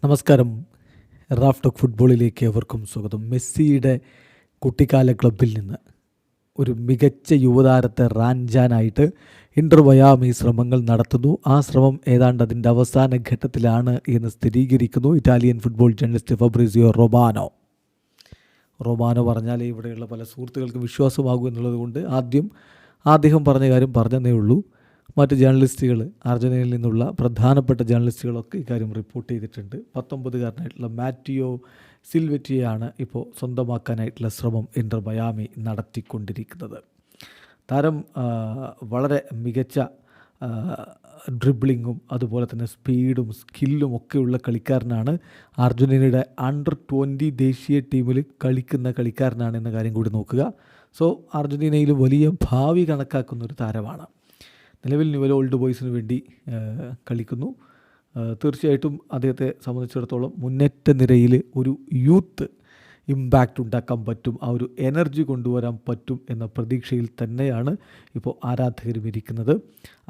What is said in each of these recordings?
നമസ്കാരം. Raf talk ഫുട്ബോളിലേക്ക് അവർക്കും സ്വാഗതം. മെസ്സിയുടെ കുട്ടിക്കാല ക്ലബിൽ നിന്ന് ഒരു മികച്ച യുവതാരത്തെ റാഞ്ചാനായിട്ട് ഇൻ്റർ മയാമി ശ്രമങ്ങൾ നടത്തുന്നു. ആ ശ്രമം ഏതാണ്ട് അതിൻ്റെ അവസാന ഘട്ടത്തിലാണ് എന്ന് സ്ഥിരീകരിക്കുന്നു Italian football journalist Fabrizio Romano പറഞ്ഞാൽ ഇവിടെയുള്ള പല സുഹൃത്തുക്കൾക്ക് വിശ്വാസമാകും എന്നുള്ളത് കൊണ്ട് അദ്ദേഹം പറഞ്ഞ കാര്യം പറഞ്ഞതേ ഉള്ളൂ. മറ്റ് ജേർണലിസ്റ്റുകൾ, അർജന്റീനയിൽ നിന്നുള്ള പ്രധാനപ്പെട്ട ജേർണലിസ്റ്റുകളൊക്കെ ഇക്കാര്യം റിപ്പോർട്ട് ചെയ്തിട്ടുണ്ട്. 19കാരനായിട്ടുള്ള മാറ്റിയോ സിൽവറ്റിയാണ് ഇപ്പോൾ സ്വന്തമാക്കാനായിട്ടുള്ള ശ്രമം ഇൻ്റർ മയാമി നടത്തിക്കൊണ്ടിരിക്കുന്നത്. താരം വളരെ മികച്ച ഡ്രിബ്ലിങ്ങും അതുപോലെ തന്നെ സ്പീഡും സ്കില്ലും ഒക്കെയുള്ള കളിക്കാരനാണ്. അർജന്റീനയുടെ അണ്ടർ-20 ദേശീയ ടീമിൽ കളിക്കുന്ന കളിക്കാരനാണ് എന്ന കാര്യം കൂടി നോക്കുക. സോ അർജന്റീനയിൽ വലിയ ഭാവി കണക്കാക്കുന്ന ഒരു താരമാണ്. നിലവിൽ ന്യൂവൽ ഓൾഡ് ബോയ്സിന് വേണ്ടി കളിക്കുന്നു. തീർച്ചയായിട്ടും അദ്ദേഹത്തെ സംബന്ധിച്ചിടത്തോളം മുന്നേറ്റ നിരയിൽ ഒരു യൂത്ത് ഇമ്പാക്റ്റ് ഉണ്ടാക്കാൻ പറ്റും, ആ ഒരു എനർജി കൊണ്ടുവരാൻ പറ്റും എന്ന പ്രതീക്ഷയിൽ തന്നെയാണ് ഇപ്പോൾ ആരാധകരും ഇരിക്കുന്നത്.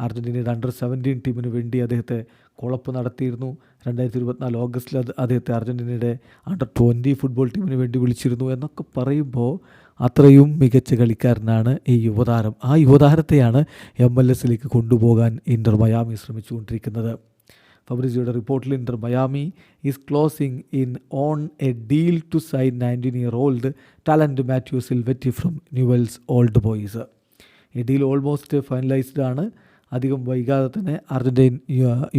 അർജൻറ്റീനയുടെ അണ്ടർ-17 ടീമിന് വേണ്ടി അദ്ദേഹത്തെ കോളപ്പ് നടത്തിയിരുന്നു. 2024 ഓഗസ്റ്റിൽ അദ്ദേഹത്തെ അർജൻറ്റീനയുടെ അണ്ടർ-20 ഫുട്ബോൾ ടീമിന് വേണ്ടി വിളിച്ചിരുന്നു എന്നൊക്കെ പറയുമ്പോൾ അത്രയും മികച്ച കളിക്കാരനാണ് ഈ യുവതാരം. ആ യുവതാരത്തെയാണ് MLS കൊണ്ടുപോകാൻ ഇൻ്റർ മയാമി ശ്രമിച്ചുകൊണ്ടിരിക്കുന്നത്. ഫബ്രിസിയോയുടെ റിപ്പോർട്ടിൽ inter Miami is closing in on a deal to sign 19-year-old talent Mateo Silvetti from Newell's Old Boys. ഈ ഡീൽ ഓൾമോസ്റ്റ് ഫൈനലൈസ്ഡ് ആണ്. അധികം വൈകാതെ തന്നെ അർജൻറ്റീൻ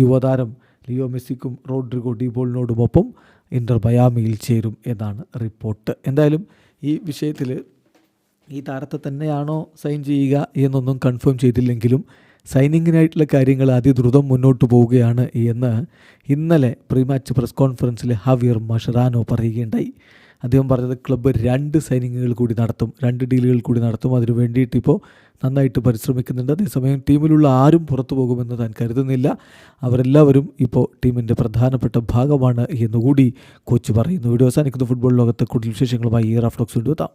യുവതാരം ലിയോ മെസ്സിക്കും റോഡ്രിഗോ ഡീപോളിനോടുമൊപ്പം ഇൻ്റർ മയാമിയിൽ ചേരും എന്നാണ് റിപ്പോർട്ട്. എന്തായാലും ഈ വിഷയത്തിൽ ഈ താരത്തെ തന്നെയാണോ സൈൻ ചെയ്യുക എന്നൊന്നും കൺഫേം ചെയ്തില്ലെങ്കിലും സൈനിങ്ങിനായിട്ടുള്ള കാര്യങ്ങൾ അതിദ്രുതം മുന്നോട്ട് പോവുകയാണ് എന്ന് ഇന്നലെ പ്രീ മാച്ച് പ്രസ് കോൺഫറൻസിൽ ഹവിയർ മഷറാനോ പറയുകയുണ്ടായി. അദ്ദേഹം പറഞ്ഞത് ക്ലബ്ബ് 2 സൈനിങ്ങുകൾ കൂടി നടത്തും, 2 ഡീലുകൾ കൂടി നടത്തും. അതിനു വേണ്ടിയിട്ട് ഇപ്പോൾ നന്നായിട്ട് പരിശ്രമിക്കുന്നുണ്ട്. അതേസമയം ടീമിലുള്ള ആരും പുറത്തു പോകുമെന്ന് താൻ കരുതുന്നില്ല. അവരെല്ലാവരും ഇപ്പോൾ ടീമിൻ്റെ പ്രധാനപ്പെട്ട ഭാഗമാണ് എന്നുകൂടി കോച്ച് പറയുന്നു. വീഡിയോ അവസാനിക്കുന്ന ഫുട്ബോൾ ലോകത്തെ കൂടുതൽ വിശേഷങ്ങളുമായി റാഫ് ടോക്സ് കൊണ്ടുവെത്താം.